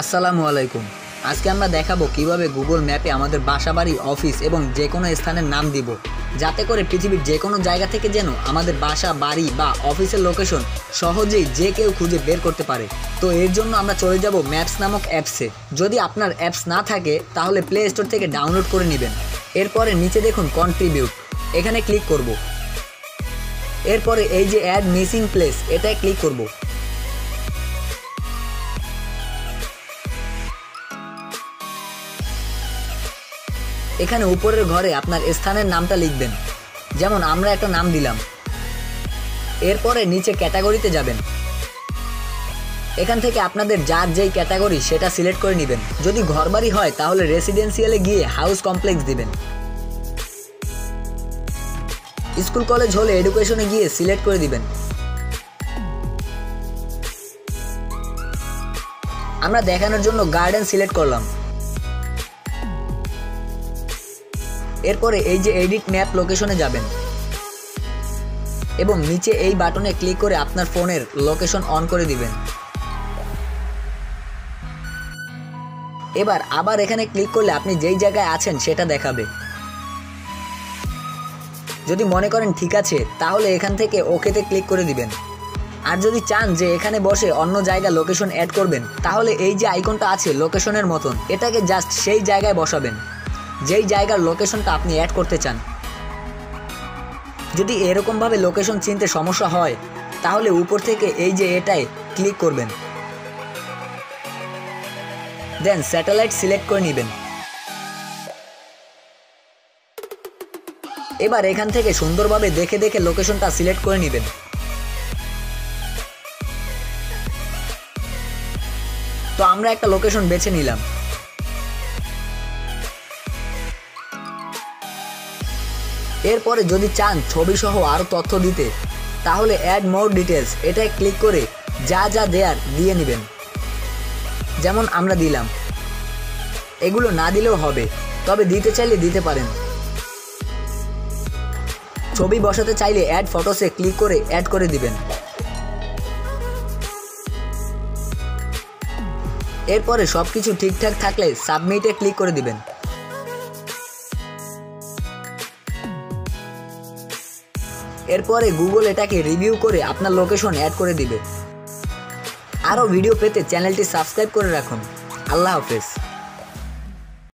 আসসালামু আলাইকুম। আজকে আমরা দেখাবো কিভাবে গুগল ম্যাপে আমাদের বাসাবাড়ি, অফিস এবং যে কোনো স্থানের নাম দিব, যাতে করে পৃথিবীর যে কোনো জায়গা থেকে যেন আমাদের বাসা, বাড়ি বা অফিসের লোকেশন সহজেই যে কেউ খুঁজে বের করতে পারে। তো এর জন্য আমরা চলে যাব ম্যাপস নামক অ্যাপসে। যদি আপনার অ্যাপস না থাকে তাহলে প্লে স্টোর থেকে ডাউনলোড করে নেবেন। এরপরে নিচে দেখুন কন্ট্রিবিউট, এখানে ক্লিক করব। এরপরে এই যে অ্যাড মিসিং প্লেস, এটায় ক্লিক করব। এখানে উপরের ঘরে আপনার স্থানের নামটা লিখবেন, যেমন আমরা একটা নাম দিলাম। এরপরে নিচে ক্যাটাগরিতে যাবেন। এখান থেকে আপনাদের যার যেই ক্যাটাগরি সেটা সিলেক্ট করে নেবেন। যদি ঘরবাড়ি হয় তাহলে রেসিডেন্সিয়ালে গিয়ে হাউস কমপ্লেক্স দিবেন। স্কুল কলেজ হলে এডুকেশনে গিয়ে সিলেক্ট করে দিবেন। আমরা দেখানোর জন্য গার্ডেন সিলেক্ট করলাম। এরপরে এই যে এডিট ম্যাপ লোকেশনে যাবেন এবং নিচে এই বাটনে ক্লিক করে আপনার ফোনের লোকেশন অন করে দিবেন। এবার আবার এখানে ক্লিক করলে আপনি যেই জায়গায় আছেন সেটা দেখাবে। যদি মনে করেন ঠিক আছে তাহলে এখান থেকে ওকেতে ক্লিক করে দিবেন। আর যদি চান যে এখানে বসে অন্য জায়গা লোকেশন অ্যাড করবেন তাহলে এই যে আইকনটা আছে লোকেশনের মতন, এটাকে জাস্ট সেই জায়গায় বসাবেন যেই জায়গার লোকেশনটা আপনি অ্যাড করতে চান। যদি এরকমভাবে লোকেশন চিনতে সমস্যা হয় তাহলে উপর থেকে এই যে এটায় ক্লিক করবেন, দেন স্যাটেলাইট সিলেক্ট করে নেবেন। এবার এখান থেকে সুন্দরভাবে দেখে দেখে লোকেশনটা সিলেক্ট করে নেবেন। তো আমরা একটা লোকেশন বেছে নিলাম। এরপরে যদি চান ছবি সহ আরও তথ্য দিতে তাহলে অ্যাড মোর ডিটেলস, এটায় ক্লিক করে যা যা দেয়ার দিয়ে নেবেন। যেমন আমরা দিলাম। এগুলো না দিলেও হবে, তবে দিতে চাইলে দিতে পারেন। ছবি বসাতে চাইলে অ্যাড ফটোসে ক্লিক করে অ্যাড করে দিবেন। এরপরে সবকিছু ঠিকঠাক থাকলে সাবমিটে ক্লিক করে দিবেন। এরপরে গুগল এটাকে রিভিউ করে আপনার লোকেশন অ্যাড করে দিবে। আরও ভিডিও পেতে চ্যানেলটি সাবস্ক্রাইব করে রাখুন। আল্লাহ হাফেজ।